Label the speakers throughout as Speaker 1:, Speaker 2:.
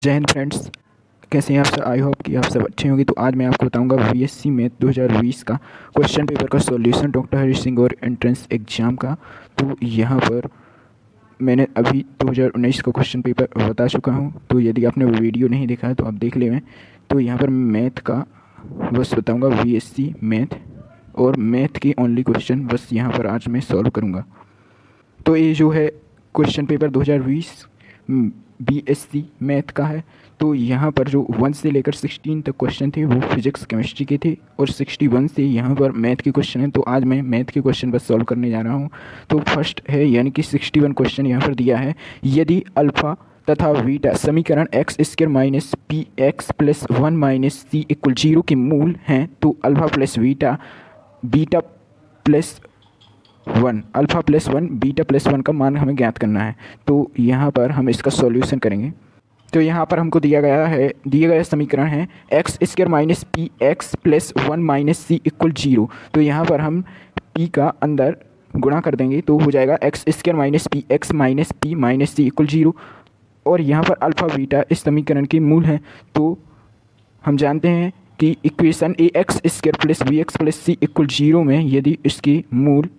Speaker 1: जय हिंद फ्रेंड्स। कैसे हैं आप सब? आई होप कि आप सब अच्छे होंगे। तो आज मैं आपको बताऊंगा बीएससी मैथ 2020 का क्वेश्चन पेपर का सॉल्यूशन डॉक्टर हरी सिंह और एंट्रेंस एग्ज़ाम का। तो यहाँ पर मैंने अभी 2019 का क्वेश्चन पेपर बता चुका हूँ। तो यदि आपने वो वीडियो नहीं देखा है तो आप देख लें। तो यहाँ पर मैथ का बस बताऊँगा, बीएससी मैथ और मैथ की ओनली क्वेश्चन बस यहाँ पर आज मैं सॉल्व करूँगा। तो ये जो है क्वेश्चन पेपर 2020 बीएससी मैथ का है। तो यहाँ पर जो 1 से लेकर 16 तक क्वेश्चन थे वो फिजिक्स केमिस्ट्री के थे और 61 से यहाँ पर मैथ के क्वेश्चन हैं। तो आज मैं मैथ के क्वेश्चन बस सॉल्व करने जा रहा हूँ। तो फर्स्ट है यानी कि 61 क्वेश्चन यहाँ पर दिया है। यदि अल्फ़ा तथा बीटा समीकरण x square minus p x plus 1 minus c equal 0 के मूल हैं तो alpha plus beta beta plus 1 alpha plus 1 beta plus 1 का मान हमें ज्ञात करना है। तो यहाँ पर हम इसका सॉल्यूशन करेंगे। तो यहाँ पर हमको दिया गया समीकरण है x square minus p x plus 1 minus c equal 0। तो यहाँ पर हम पी का अंदर गुणा कर देंगे तो हो जाएगा x square minus p minus c equal 0। और यहाँ पर अल्फ़ा बीटा इस समीकरण के मूल हैं। तो हम जानते हैं कि equation a x square plus b x plus c equal 0 में यदि इसके मूल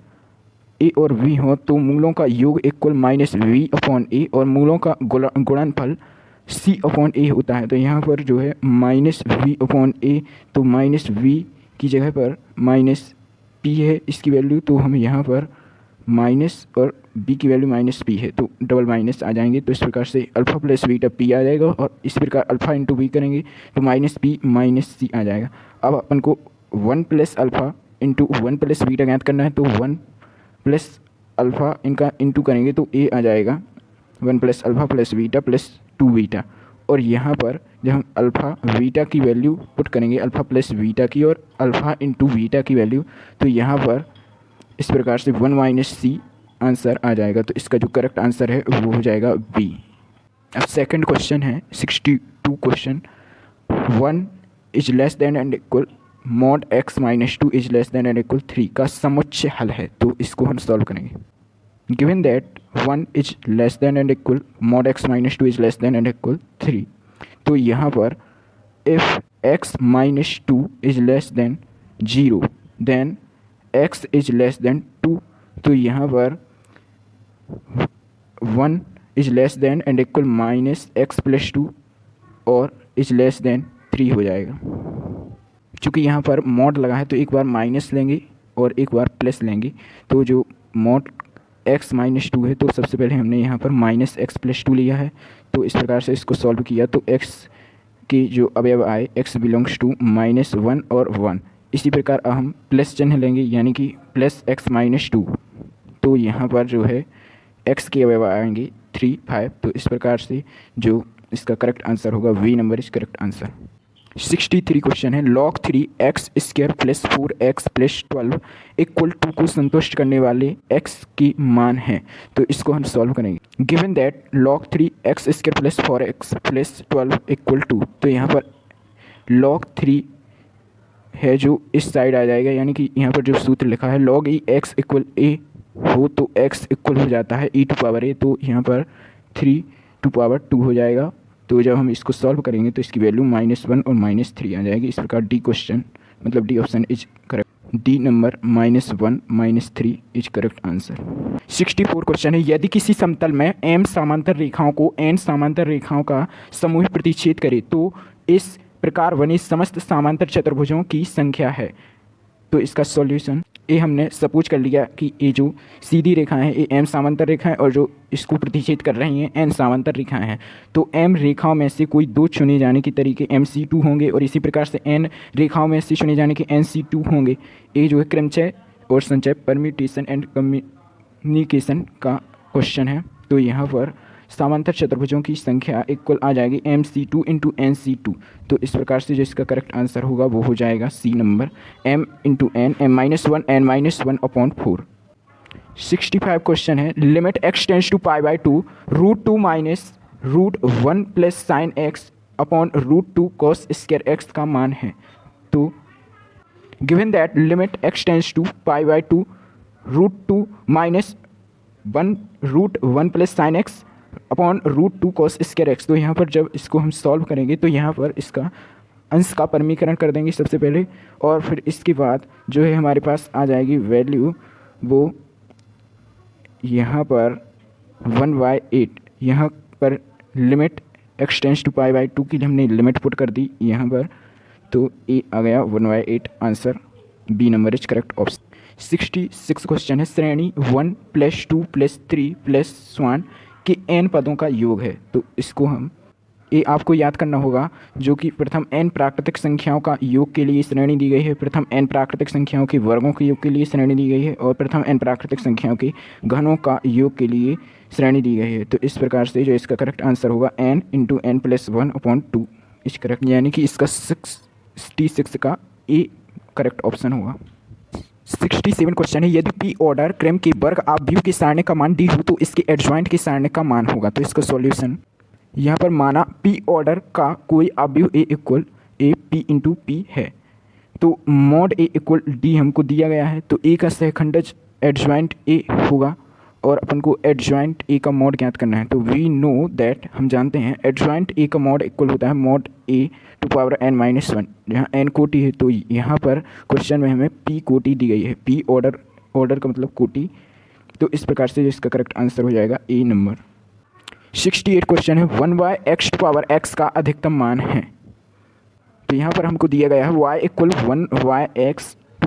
Speaker 1: ए और वी हो तो मूलों का योग इक्वल माइनस वी अपॉन ए और मूलों का गुणनफल सी अपॉन ए होता है। तो यहाँ पर जो है माइनस वी अपॉन ए, तो माइनस वी की जगह पर माइनस पी है इसकी वैल्यू, तो हम यहाँ पर माइनस और बी की वैल्यू माइनस पी है तो डबल माइनस आ जाएंगे। तो इस प्रकार से अल्फ़ा प्लस बीटा पी आ जाएगा और इस प्रकार अल्फ़ा इंटू बी करेंगे तो माइनस पी माइनस सी आ जाएगा। अब अपन को 1 plus alpha into 1 plus beta ज्ञात करना है। तो 1 प्लस अल्फ़ा इनका इंटू करेंगे तो ए आ जाएगा 1 plus alpha plus beta plus 2 beta. और यहाँ पर जब हम अल्फ़ा बीटा की वैल्यू पुट करेंगे, अल्फ़ा प्लस बीटा की और अल्फ़ा इंटू बीटा की वैल्यू, तो यहाँ पर इस प्रकार से 1 माइनस सी आंसर आ जाएगा। तो इसका जो करेक्ट आंसर है वो हो जाएगा बी। अब सेकंड क्वेश्चन है 62 question 1 is less than and equal mod x minus 2 is less than and equal 3 का समुच्चय हल है। तो इसको हम सॉल्व करेंगे। Given that 1 is less than and equal mod x minus 2 is less than and equal 3। तो यहाँ पर if x minus 2 is less than 0 then x is less than 2। तो यहाँ पर 1 is less than and equal minus x plus 2 और is less then 3 हो जाएगा। चूँकि यहाँ पर मॉड लगा है तो एक बार माइनस लेंगे और एक बार प्लस लेंगे। तो जो मॉड x माइनस 2 है तो सबसे पहले हमने यहाँ पर माइनस एक्स प्लस 2 लिया है। तो इस प्रकार से इसको सॉल्व किया तो x की जो अवयव आए x बिलोंग्स टू माइनस 1 और 1। इसी प्रकार अब हम प्लस चिन्ह लेंगे यानी कि प्लस एक्स माइनस 2। तो यहाँ पर जो है x के अवयव आएंगे 3 5। तो इस प्रकार से जो इसका करेक्ट आंसर होगा B number is correct answer. 63 question है log 3 x square plus 4 x plus 12 equal 2 को संतुष्ट करने वाले x की मान है। तो इसको हम सॉल्व करेंगे। Given that log 3 x square plus 4 x plus 12 equal 2। तो यहाँ पर लॉग 3 है जो इस साइड आ जाएगा यानी कि यहाँ पर जो सूत्र लिखा है लॉग ई एक्स इक्वल ए हो तो x इक्वल हो जाता है e टू पावर a। तो यहाँ पर 3 टू पावर 2 हो जाएगा। तो जब हम इसको सॉल्व करेंगे तो इसकी वैल्यू -1 और -3 आ जाएगी। इस प्रकार डी क्वेश्चन मतलब D option is correct. D number -1 -3 is correct answer. 64 question है यदि किसी समतल में m समांतर रेखाओं को n समांतर रेखाओं का समूह प्रतिच्छेद करे तो इस प्रकार बने समस्त समांतर चतुर्भुजों की संख्या है। तो इसका सॉल्यूशन ये हमने सपोज कर लिया कि ये जो सीधी रेखाएं हैं ये m समांतर रेखाएं और जो इसको प्रतिच्छेद कर रही हैं n समांतर रेखाएं हैं। तो m रेखाओं में से कोई 2 चुने जाने के तरीके MC2 होंगे और इसी प्रकार से n रेखाओं में से चुने जाने के NC2 होंगे। ये जो है क्रमचय और संचय परम्यूटेशन एंड कम्युनिकेशन का क्वेश्चन है। तो यहाँ पर समांतर चतुर्भुजों की संख्या इक्वल आ जाएगी MC2 इंटू NC2। तो इस प्रकार से जो इसका करेक्ट आंसर होगा वो हो जाएगा C number m into n m-1 n-1 upon 4। 65 question है limit x tends to π/2 √2 minus √1 plus sine x upon √2 cos square x का मान है। तो given that limit x tends to π/2 √2 minus 1 √1 plus sine x upon root 2 cos square x. तो यहाँ पर जब इसको हम सॉल्व करेंगे तो यहाँ पर इसका अंश का परमीकरण कर देंगे सबसे पहले, और फिर इसके बाद जो है हमारे पास आ जाएगी वैल्यू, वो यहाँ पर 1/8, यहाँ पर लिमिट x टेंस टू π/2 की हमने लिमिट पुट कर दी यहाँ पर, तो ए आ गया 1/8। Answer B number is correct option. 66 question है, श्रेणी 1 + 2 + 3 + 1 के n पदों का योग है। तो इसको हम ये आपको याद करना होगा, जो कि प्रथम n प्राकृतिक संख्याओं का योग के लिए श्रेणी दी गई है, प्रथम n प्राकृतिक संख्याओं के वर्गों के योग के लिए श्रेणी दी गई है, और प्रथम n प्राकृतिक संख्याओं के घनों का योग के लिए श्रेणी दी गई है। तो इस प्रकार से जो इसका करेक्ट आंसर होगा n × n + 1/2 इस करेक्ट, यानी कि इसका 66 का ए करेक्ट ऑप्शन होगा। 67 क्वेश्चन है, यदि पी ऑर्डर क्रम के वर्ग आव्यूह के सारणी का मान डी हो तो इसके एडजॉइंट के सारणी का मान होगा। तो इसका सॉल्यूशन यहाँ पर माना पी ऑर्डर का कोई आव्यूह A equal A P into P है, तो मॉड ए इक्वल डी हमको दिया गया है, तो ए का सहखंडज एडजॉइंट ए होगा, और अपन को एडजॉइंट ए का मॉड ज्ञात करना है। तो वी नो दैट, हम जानते हैं एडजॉइंट ए का मॉड इक्वल होता है mod A to power n-1, जहाँ n कोटि है। तो यहाँ पर क्वेश्चन में हमें p कोटि दी गई है, p ऑर्डर का मतलब कोटि, तो इस प्रकार से इसका करेक्ट आंसर हो जाएगा ए नंबर। 68 क्वेश्चन है, 1/x का अधिकतम मान है। तो यहाँ पर हमको दिया गया है y =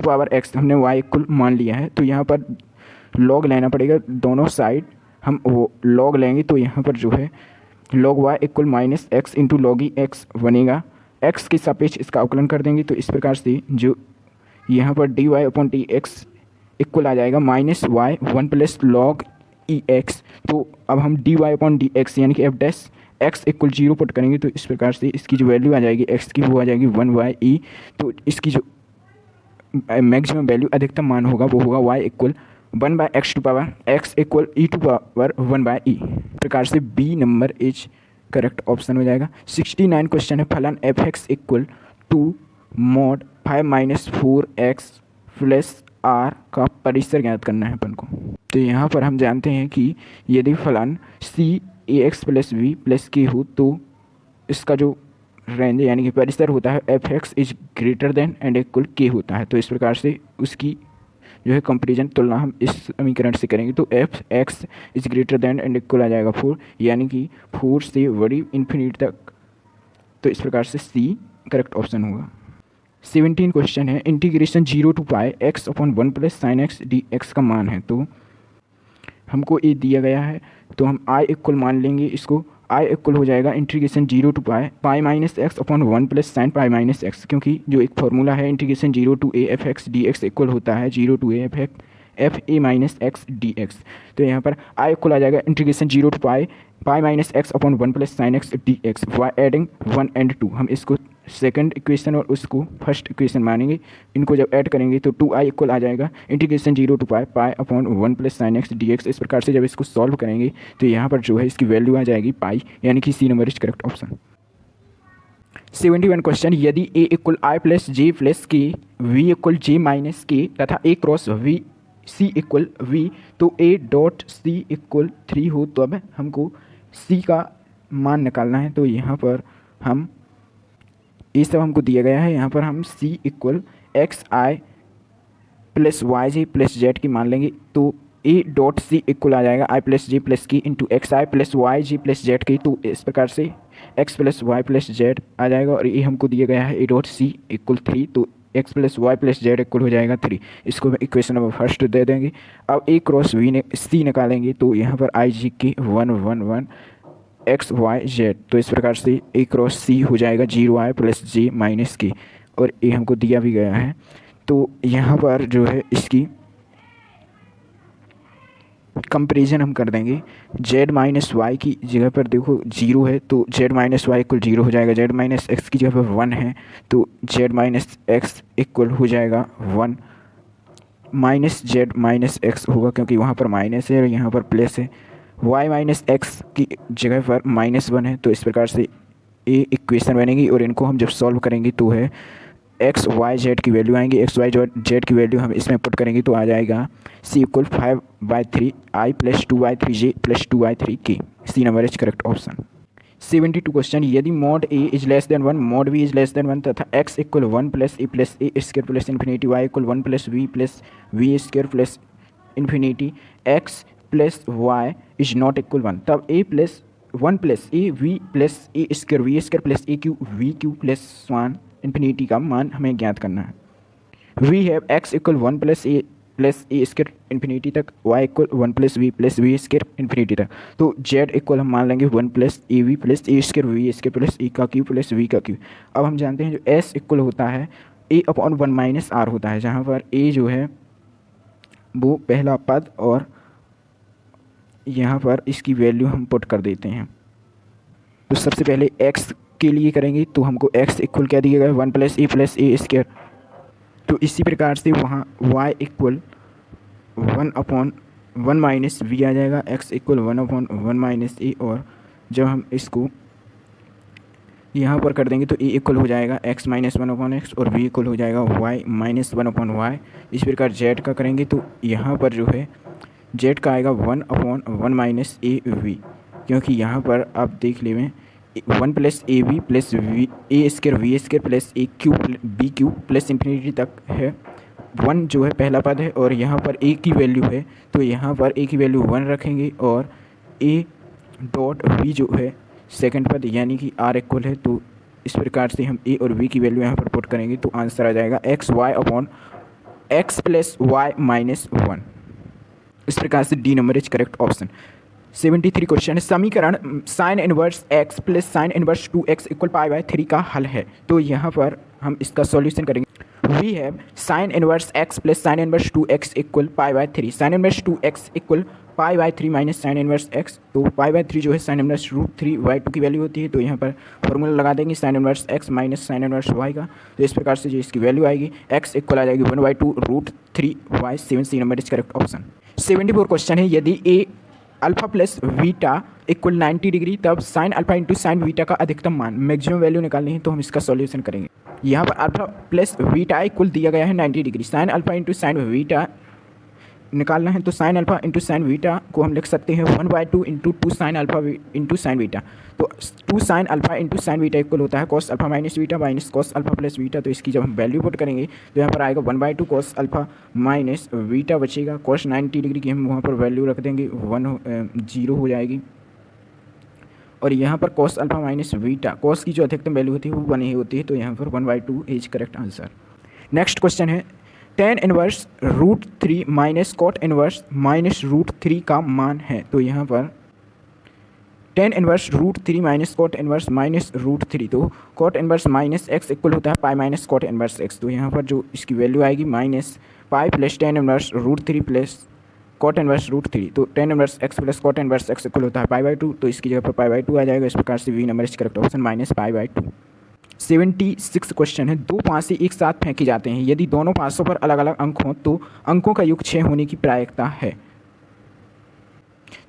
Speaker 1: 1/x, हमने y इक्वल मान लिया है, तो यहाँ पर लॉग लेना पड़ेगा दोनों साइड, हम वो लॉग लेंगे, तो यहाँ पर जो है log y = -x × log x बनेगा, x के सापेक्ष इसका अवकलन कर देंगे, तो इस प्रकार से जो यहाँ पर dy/dx इक्वल आ जाएगा -y 1 + log ex। तो अब हम dy/dx यानी कि f' x = 0 पुट करेंगे, तो इस प्रकार से इसकी जो वैल्यू आ जाएगी x की वो आ जाएगी 1/e। तो इसकी जो मैक्सिमम वैल्यू अधिकतम मान होगा वो होगा y = 1/x = e⁻1/e। प्रकार से B number is correct option हो जाएगा। 69 क्वेश्चन है, फलन f(x) = 2 mod 5 - 4x + r का परिसर ज्ञात करना है अपन को। तो यहाँ पर हम जानते हैं कि यदि फलन c ax + b + k हो तो इसका जो रेंज यानी कि परिसर होता है f(x) = > k होता है। तो इस प्रकार से उसकी जो है कंपेरिजन तुलना हम इस समीकरण से करेंगे, तो f(x) > आ जाएगा 4, यानी कि 4 से बड़ी इन्फिनिटी तक। तो इस प्रकार से c करेक्ट ऑप्शन होगा। 17 क्वेश्चन है, integration 0 to π(x/1 + sin x dx) का मान है। तो हमको ये दिया गया है, तो हम i इक्वल मान लेंगे इसको, i इक्वल हो जाएगा integration 0 to π (π-x/1 + sin π-x), क्योंकि जो एक फार्मूला है integration 0 to a f(x) dx equal होता है 0 to a f(a-x) dx। तो यहाँ पर i इक्वल आ जाएगा integration 0 to π(-x/1 + sin x dx) by adding 1 and 2। हम इसको सेकंड इक्वेशन और उसको फर्स्ट इक्वेशन मानेंगे, इनको जब ऐड करेंगे तो 2i इक्वल आ जाएगा integration 0 to π(1 + sin x dx)। इस प्रकार से जब इसको सॉल्व करेंगे तो यहाँ पर जो है इसकी वैल्यू आ जाएगी पाई, यानी कि C number is correct option. 71 question, यदि a = i + j + k, v = j - k तथा a cross v c = v, तो a.c = 3 हो, तो अब हमको c का मान निकालना है। तो यहाँ पर हम ये सब हमको दिया गया है, यहाँ पर हम c = xi + yj + z की मान लेंगे, तो a.c इक्वल आ जाएगा i + j + k × xi + yj + z की। तो इस प्रकार से x + y + z आ जाएगा, और ये हमको दिया गया है a.c = 3, तो x + y + z इक्वल हो जाएगा 3। इसको इक्वेशन नंबर फर्स्ट दे देंगे। अब a क्रॉस v ने c निकालेंगे, तो यहाँ पर i g के 1 1 1 x y z, तो इस प्रकार से a क्रॉस c हो जाएगा 0i + j - k, और ये हमको दिया भी गया है। तो यहाँ पर जो है इसकी कंपेरिजन हम कर देंगे, z - y की जगह पर देखो 0 है, तो z - y = 0 हो जाएगा, z - x की जगह पर 1 है, तो z - x इक्वल हो जाएगा 1 -z - x होगा, क्योंकि वहाँ पर माइनस है और यहाँ पर प्लस है। y - x की जगह पर -1 है, तो इस प्रकार से ये इक्वेशन बनेगी, और इनको हम जब सॉल्व करेंगे तो है एक्स वाई जेड की वैल्यू आएंगी। एक्स वाई जेड की वैल्यू हम इसमें पुट करेंगे तो आ जाएगा c equal 5/3 i plus 2/3 j plus 2/3 k. C number is correct option. 72 question, यदि mod a is less than 1 mod b is less than 1 तथा x equal 1 plus a square plus infinity y equal 1 plus b square plus infinity x plus y is not equal 1, तब a plus 1 plus a square we square plus a cube b cube plus स्वान infinity का मान हमें ज्ञात करना है। We have x equal 1 plus a square infinity तक, y equal 1 plus b square infinity तक। तो जेड इक्वल हम मान लेंगे 1 plus a we plus a square we square plus a का क्यू प्लस वी का क्यू। अब हम जानते हैं जो एस इक्वल होता है ए अपॉन 1 माइनस आर होता है, जहाँ पर ए जो है वो पहला पद और यहाँ पर इसकी वैल्यू हम पुट कर देते हैं। तो सबसे पहले x के लिए करेंगे तो हमको x इक्वल क्या दिया गया है 1 प्लस ए स्क्र। तो इसी प्रकार से वहाँ y इक्वल 1/1 माइनस वी आ जाएगा, x इक्वल 1/1 माइनस ए, और जब हम इसको यहाँ पर कर देंगे तो a इक्वल हो जाएगा x माइनस 1/x और v इक्वल हो जाएगा y माइनस 1/y। इस प्रकार z का करेंगे तो यहाँ पर जो है z का आएगा 1/1 माइनस ए वी, क्योंकि यहाँ पर आप देख लें 1 plus a we plus v a square we square plus a q b q plus infinity तक है। 1 जो है पहला पद है और यहाँ पर ए की वैल्यू है, तो यहाँ पर ए की वैल्यू 1 रखेंगे और ए डॉट वी जो है सेकंड पद यानी कि आर इक्वल है। तो इस प्रकार से हम ए और वी की वैल्यू यहाँ पर पुट करेंगे तो आंसर आ जाएगा x y upon x plus y minus 1। इस प्रकार से D number is correct option. 73 question है, समीकरण sine inverse x plus sine inverse 2x equal π/3 का हल है। तो यहाँ पर हम इसका सॉल्यूशन करेंगे। We have sine inverse x plus sine inverse 2x equal π/3, sine inverse 2x equal π/3 minus sine inverse x। तो π/3 जो है साइन इनवर्स √3/2 की वैल्यू होती है, तो यहाँ पर फॉर्मूला लगा देंगे sign inverse x minus sine inverse y का। तो इस प्रकार से जो इसकी वैल्यू आएगी x इक्वल आ जाएगी 1/2 √3y। 7 number is correct option. 74 question है, यदि a alpha plus beta equal 90 degree तब sine alpha into sine beta का अधिकतम मान मैक्सिमम वैल्यू निकालनी है। तो हम इसका सॉल्यूशन करेंगे। यहाँ पर अल्फा प्लस बीटा इक्वल दिया गया है 90 degree, sign alpha into sine beta निकालना है। तो sign alpha into sine beta को हम लिख सकते हैं 1/2 into 2 sign alpha into sine beta. तो 2 sign alpha into sine beta equal होता है cos alpha minus beta minus cos alpha plus beta. तो इसकी जब हम वैल्यू पुट करेंगे तो यहाँ पर आएगा 1/2 कॉस अल्फा माइनस बीटा बचेगा। कॉस 90 डिग्री की हम वहाँ पर वैल्यू रख देंगे 0 हो जाएगी। और यहाँ पर cos alpha minus beta, cos की जो अधिकतम वैल्यू होती है वो 1 ही होती है, तो यहाँ पर 1/2 is correct answer. Next question है, tan inverse √3 minus cot inverse minus √3 का मान है। तो यहाँ पर tan inverse √3 minus cot inverse minus √3, तो cot inverse minus x equal होता है pi minus cot inverse x। तो यहाँ पर जो इसकी वैल्यू आएगी minus pi plus tan inverse √3 plus cot inverse √3। तो tan inverse x plus cot inverse x equal होता है π/2, तो इसकी जगह पर π/2 आ जाएगा। इस प्रकार से B number is correct option minus π/2। 76 question है, दो पासे एक साथ फेंके जाते हैं, यदि दोनों पासों पर अलग अलग अंक हों तो अंकों का योग 6 होने की प्रायिकता है।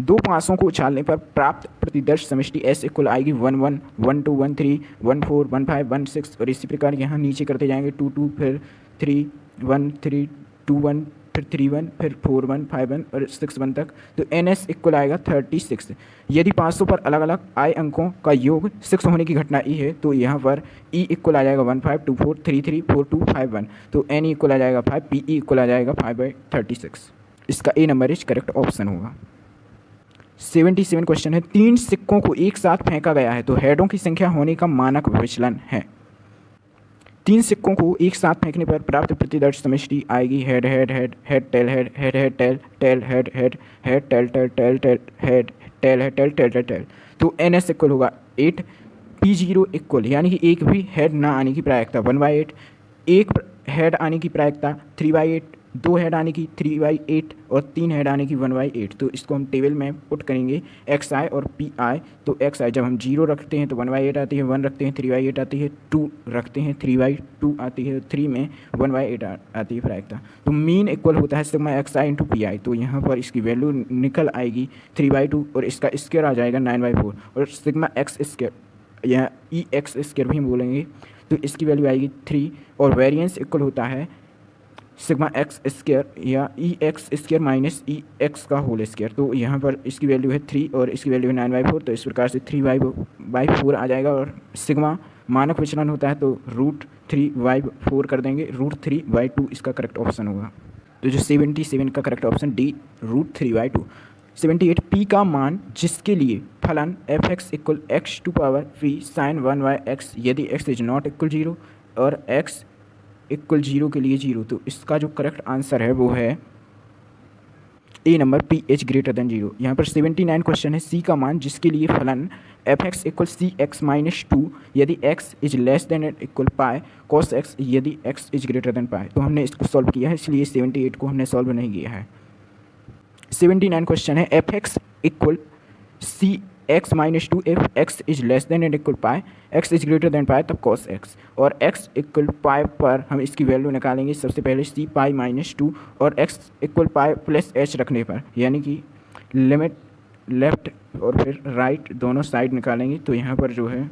Speaker 1: दो पासों को उछालने पर प्राप्त प्रतिदर्श समष्टि S इक्वल आएगी 1 1 1 2 1 3 1 4 1 5 1 6, और इसी प्रकार यहाँ नीचे करते जाएंगे 2 2 फिर 3 1 3 2 1 फिर 3 1 फिर 4 1 5 1 और 6 1 तक। तो NS इक्वल आएगा 36। यदि 500 पर अलग अलग i अंकों का योग 6 होने की घटना E है, तो यहाँ पर E इक्वल आ जाएगा 1 5 2 4 3 3 4 2 5 1। तो N इक्वल आ जाएगा 5, PE इक्वल आ जाएगा 5/36। इसका A number is correct option होगा। 77 क्वेश्चन है, 3 सिक्कों को एक साथ फेंका गया है तो हेडों की संख्या होने का मानक विचलन है। 3 सिक्कों को एक साथ फेंकने पर प्राप्त प्रतिदर्श समष्टि आएगी head head head head tail head head head tail tail head head head tail tail tail tail head tail head tail tail tail tail. तो NS इक्वल होगा 8, P0 इक्वल यानी कि एक भी हेड ना आने की प्रायिकता 1/8, एक हेड आने की प्रायिकता 3/8, 2 हेड आने की 3/8 और 3 हेड आने की 1/8। तो इसको हम टेबल में पुट करेंगे XI और PI। तो XI जब हम 0 रखते हैं तो 1/8 आती है, 1 रखते हैं 3/8 आती है, 2 रखते हैं 3/2 आती है, 3 में 1/8 आती है प्रायिकता। तो मीन इक्वल होता है सिग्मा XI इंटू PI। तो यहाँ पर इसकी वैल्यू निकल आएगी 3/2 और इसका स्क्वायर आ जाएगा 9/4 और सिग्मा X स्क्वायर या EX स्क्वायर भी हम बोलेंगे तो इसकी वैल्यू आएगी 3 और वेरिएंस इक्वल होता है सिग्मा एक्स स्क्वायर या ई एक्स स्क्वायर माइनस ई एक्स का होल स्क्वायर। तो यहाँ पर इसकी वैल्यू है 3 और इसकी वैल्यू है 9/4, तो इस प्रकार से 3/4 आ जाएगा। और सिग्मा मानक विचलन होता है तो √3/4 कर देंगे, √3/2 इसका करेक्ट ऑप्शन होगा। तो जो 77 का करेक्ट ऑप्शन डी √3/2। 78 पी का मान जिसके लिए फलन f(x) = x⁵ sin 1/x यदि x इज नॉट इक्वल 0 और x इक्वल 0 के लिए 0, तो इसका जो करेक्ट आंसर है वो है ए नंबर ph > 0। यहाँ पर 79 क्वेश्चन है सी का मान जिसके लिए फलन f(x) = cx-2 यदि x is less than and equal pi cos x यदि x इज ग्रेटर देन पाई। तो हमने इसको सॉल्व किया है, इसलिए 78 को हमने सॉल्व नहीं किया है। 79 क्वेश्चन है f(x) = cx-2 if x is less than and equal pi x is greater than pi तब cos x और x इक्वल पाई पर हम इसकी वैल्यू निकालेंगे सबसे पहले c π-2 और x equal pi plus h रखने पर, यानी कि लिमिट लेफ्ट और फिर राइट दोनों साइड निकालेंगे। तो यहाँ पर जो है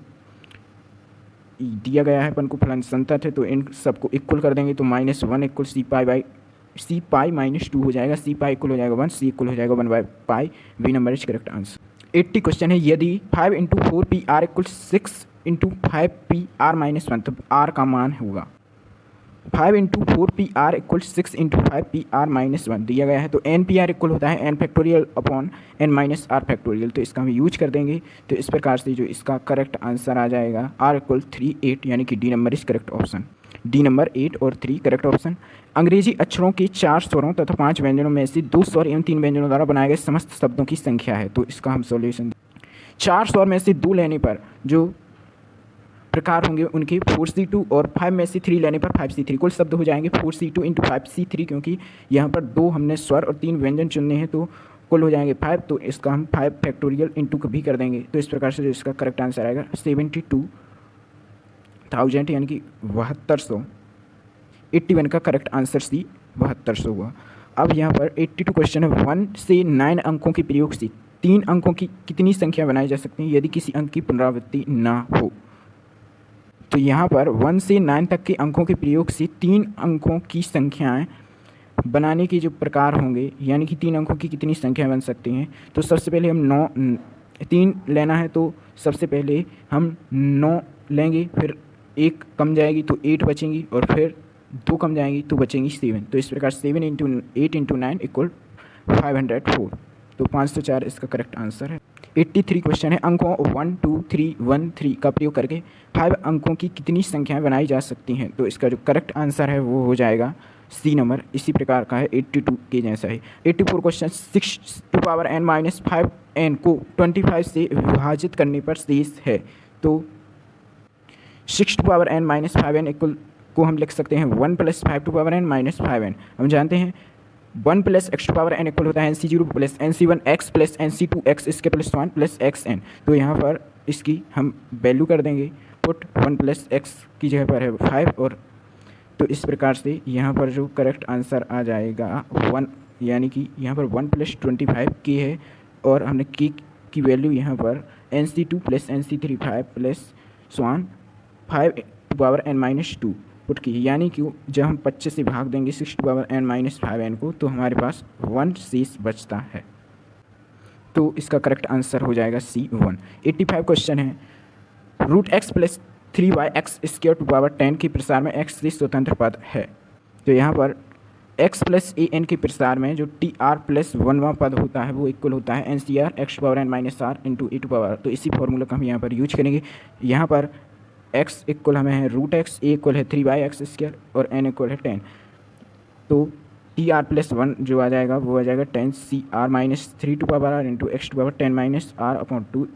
Speaker 1: दिया गया है अपन को फलन संतत है तो इन सबको इक्वल कर देंगे, तो -1 = c π-2 हो जाएगा, c π इक्वल हो जाएगा 1, c इक्वल हो जाएगा 1/π। B number is correct answer. 80 question है यदि 5 × 4pr = 6 × 5pr-1 तब r का मान होगा। 5 × 4pr = 6 × 5pr-1 दिया गया है, तो npr इक्वल होता है n⁻n-r⁻, तो इसका हम यूज कर देंगे। तो इस प्रकार से जो इसका करेक्ट आंसर आ जाएगा r = 3 8, यानी कि D number is correct option. D number 8 और 3 करेक्ट ऑप्शन। अंग्रेजी अक्षरों के 4 स्वरों तथा 5 व्यंजनों में से 2 स्वर एवं 3 व्यंजनों द्वारा बनाए गए समस्त शब्दों की संख्या है। तो इसका हम सॉल्यूशन 4 स्वर में से 2 लेने पर जो प्रकार होंगे उनके 4c2 और 5 में से 3 लेने पर 5c3 कुल शब्द हो जाएंगे 4c2 × 5c3, क्योंकि यहाँ पर 2 हमने स्वर और 3 व्यंजन चुनने हैं तो कुल हो जाएंगे 5, तो इसका हम 5 फैक्टोरियल × भी कर देंगे। तो इस प्रकार से जो इसका करेक्ट आंसर आएगा 72,000, यानी कि 7200। 81 का करेक्ट आंसर सी 7200 हुआ। अब यहाँ पर 82 क्वेश्चन है 1 से 9 अंकों के प्रयोग से 3 अंकों की कितनी संख्या बनाई जा सकती है यदि किसी अंक की पुनरावृत्ति ना हो। तो यहाँ पर 1 से 9 तक के अंकों के प्रयोग से 3 अंकों की संख्याएं बनाने के जो प्रकार होंगे, यानी कि 3 अंकों की कितनी संख्या बन सकती हैं। तो सबसे पहले हम 3 लेना है तो सबसे पहले हम 9 लेंगे, फिर 1 कम जाएगी तो 8 बचेंगी और फिर 2 कम जाएंगी तो बचेंगी 7। तो इस प्रकार 7 × 8 × 9 = 504, तो 504 इसका करेक्ट आंसर है। 83 क्वेश्चन है अंकों 1 2 3 1 3 का प्रयोग करके 5 अंकों की कितनी संख्याएं बनाई जा सकती हैं। तो इसका जो करेक्ट आंसर है वो हो जाएगा सी नंबर, इसी प्रकार का है 82 के जैसा है। 84 क्वेश्चन 6n-5n को 25 से विभाजित करने पर शेष है। तो 6n-5n को हम लिख सकते हैं 1 + 5n - 5n। हम जानते हैं 1 + x⁴n इक्वल होता है nc0 + nc1x + nc2x इसके +1 + xn। तो यहाँ पर इसकी हम वैल्यू कर देंगे पुट 1 + x की जगह पर है 5, और तो इस प्रकार से यहाँ पर जो करेक्ट आंसर आ जाएगा 1, यानी कि यहाँ पर 1 + 25 k है और हमने k की वैल्यू यहाँ पर nc2 + nc3 5 + 5n-2 पुट की, यानी कि जब हम 25 से भाग देंगे 6n - 5n को तो हमारे पास 1 शेष बचता है। तो इसका करेक्ट आंसर हो जाएगा C1। 85 क्वेश्चन है √x + 3y(x² 10 के प्रसार में x से स्वतंत्र पद है। तो यहाँ पर x + an के प्रसार में जो tr + 1वां पद होता है वो इक्वल होता है ncr x⁴n - r × e⁴। तो इसी फॉर्मूला का हम यहाँ पर यूज करेंगे। यहाँ पर x इक्वल हमें है √x, a इक्वल है 3y(x² और n इक्वल है 10। तो tr + 1 जो आ जाएगा वो आ जाएगा 10cr - 3r × x⁻10 - r/2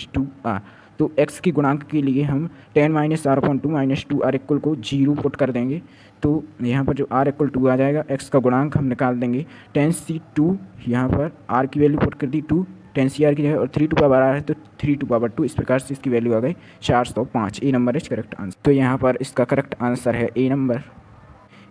Speaker 1: - 2r। तो x के गुणांक के लिए हम 10 - r/2 - 2r इक्वल को 0 पुट कर देंगे। तो यहाँ पर जो r = 2 आ जाएगा, x का गुणांक हम निकाल देंगे 10c2, यहाँ पर r की वैल्यू पुट कर दी 2, 10cr की जगह और 3r है तो 3/2। इस प्रकार से इसकी वैल्यू आ गई 405। ए नंबर इज करेक्ट आंसर। तो यहाँ पर इसका करेक्ट आंसर है ए नंबर।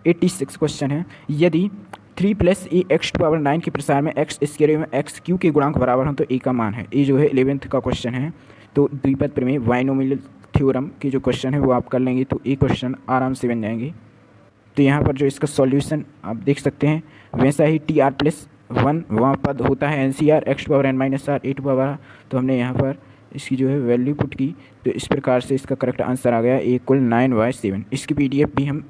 Speaker 1: 86 क्वेश्चन है यदि 3 + ax⁴9 के प्रसार में x² एवं x³ के गुणांक बराबर हों तो a का मान है। ए जो है 11th का क्वेश्चन है। तो द्विपद प्रमेय बाइनोमियल थ्योरम के जो क्वेश्चन है वो आप कर लेंगे तो एक क्वेश्चन आराम से बन जाएंगे। तो यहाँ पर जो इसका सॉल्यूशन आप देख सकते हैं, वैसा ही TR+1 वहाँ पद होता है NCR x⁻n−r e⁻, तो हमने यहाँ पर इसकी जो है वैल्यू पुट की, तो इस प्रकार से इसका करेक्ट आंसर आ गया A=9/7। इसकी PDF भी हम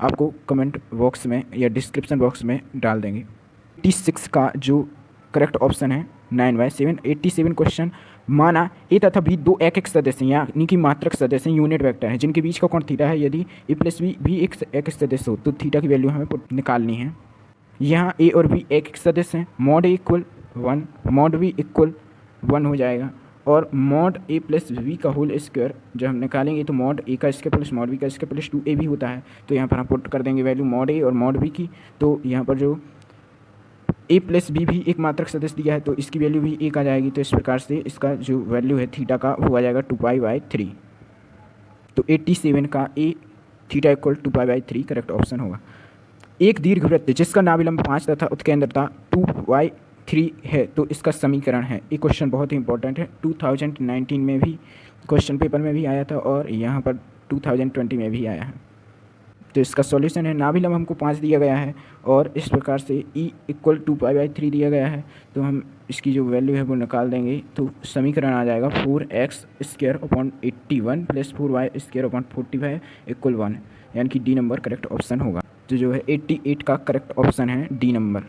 Speaker 1: आपको कमेंट बॉक्स में या डिस्क्रिप्शन बॉक्स में डाल देंगे। 86 का जो करेक्ट ऑप्शन है 9/7। 87 क्वेश्चन, माना ए तथा बी दो एक सदस्य यानी कि मात्रक सदस्य यूनिट वेक्टर है जिनके बीच का कोण थीटा है। यदि A+B भी एक सदस्य हो तो थीटा की वैल्यू हमें निकालनी है। यहाँ ए और बी एक सदस्य हैं, mod A = 1, mod B = 1 हो जाएगा, और mod A+B का होल स्क्वायर जब हम निकालेंगे तो mod A का स्क्वायर प्लस mod B का स्क्वायर प्लस 2A भी होता है। तो यहाँ पर हम पुट कर देंगे वैल्यू mod A और mod B की। तो यहाँ पर जो A+B भी एक मात्रक सदस्य दिया है तो इसकी वैल्यू भी 1 आ जाएगी। तो इस प्रकार से इसका जो वैल्यू है थीटा का वो आ जाएगा 2π/3। तो 87 का A थीटा = 2π/3 करेक्ट ऑप्शन होगा। एक दीर्घवृत्त जिसका नाभिलंब 5 तथा उत्केंद्रता 2/3 है तो इसका समीकरण है। ये क्वेश्चन बहुत ही इंपॉर्टेंट है, 2019 में भी क्वेश्चन पेपर में भी आया था और यहाँ पर 2020 में भी आया है। तो इसका सॉल्यूशन है, नाभिलंब हमको 5 दिया गया है और इस प्रकार से E = 2π/3 दिया गया है, तो हम इसकी जो वैल्यू है वो निकाल देंगे। तो समीकरण आ जाएगा 4x² / 81 + 4y² / 45 = 1, यानी कि डी नंबर करेक्ट ऑप्शन होगा। तो जो है 88 का करेक्ट ऑप्शन है डी नंबर।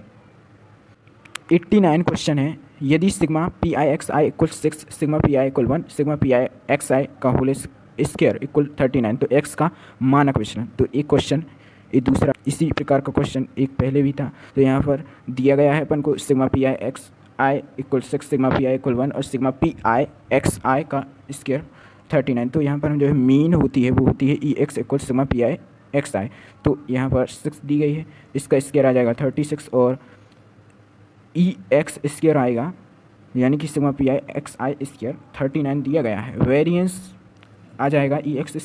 Speaker 1: 89 क्वेश्चन है, यदि sigma PIXi = 6, sigma PI = 1, sigma PIXi का होल स्क्वायर = 39 तो x का मानक विचलन। तो एक क्वेश्चन, ये दूसरा इसी प्रकार का क्वेश्चन एक पहले भी था। तो यहाँ पर दिया गया है अपन को सिग्मा PIXi = 6, सिग्मा PI = 1 और सिग्मा PIXi का स्क्वायर 39। तो यहाँ पर हम जो है मीन होती है वो होती है EX = सिग्मा PIXi। तो यहाँ पर 6 दी गई है, इसका स्क्वायर आ जाएगा 36 और EX स्क्वायर आएगा, यानी कि सिग्मा PIXi स्क्वायर 39 दिया गया है। वेरिएंस आ जाएगा EX²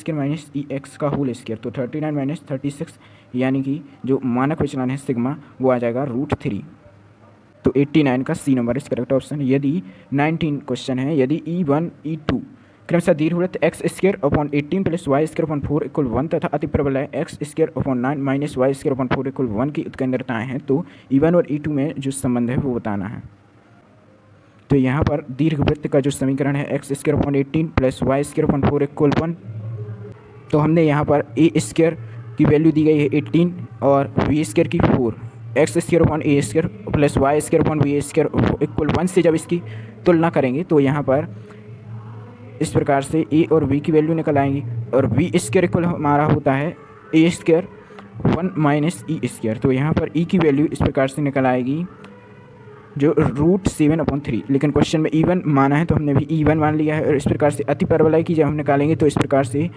Speaker 1: - EX का होल स्क्वायर, तो 39 - 36 यानी कि जो मानक विचलन है सिग्मा वो आ जाएगा √3। तो 89 का सी नंबर इस करेक्ट ऑप्शन। यदि 19 क्वेश्चन है, यदि E1 E2 क्रमशः दीर्घवृत्त x² / 18 + y² / 4 = 1 तथा अतिप्रबल x² / 9 - y² / 4 = 1 की उत्केंद्रताएँ हैं तो E1 और E2 में जो संबंध है वो बताना है। तो यहाँ पर दीर्घवृत्त का जो समीकरण है x² / 18 + y² / 4 = 1। तो हमने यहाँ पर A² की वैल्यू दी गई है 18 और V² की 4, x² / A² + y² / V² = 1 से जब इसकी तुलना करेंगे तो यहाँ पर इस प्रकार से A और V की वैल्यू निकल आएंगी और V² हमारा होता है A² 1 - E²। तो यहाँ पर E की वैल्यू इस प्रकार से निकल आएगी जो √7/3। लेकिन क्वेश्चन में E1 माना है तो हमने भी E1 मान लिया है और इस प्रकार से अति परवलय की जब हम निकालेंगे तो इस प्रकार से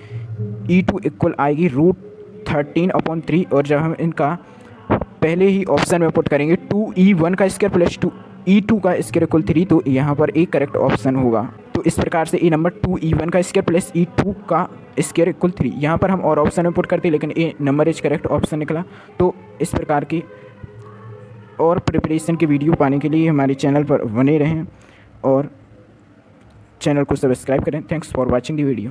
Speaker 1: E2 = आएगी √13/3। और जब हम इनका पहले ही ऑप्शन में पुट करेंगे 2E1 का स्क्वायर प्लस 2E2 का स्क्वायर = 3 तो यहाँ पर एक करेक्ट ऑप्शन होगा। तो इस प्रकार से ए नंबर 2E1 का स्क्वायर प्लस E2 का स्क्वायर = 3। यहाँ पर हम और ऑप्शन में पुट करते लेकिन ए नंबर इज करेक्ट ऑप्शन निकला। तो इस प्रकार की और प्रिपरेशन के वीडियो पाने के लिए हमारे चैनल पर बने रहें और चैनल को सब्सक्राइब करें। Thanks for watching the video.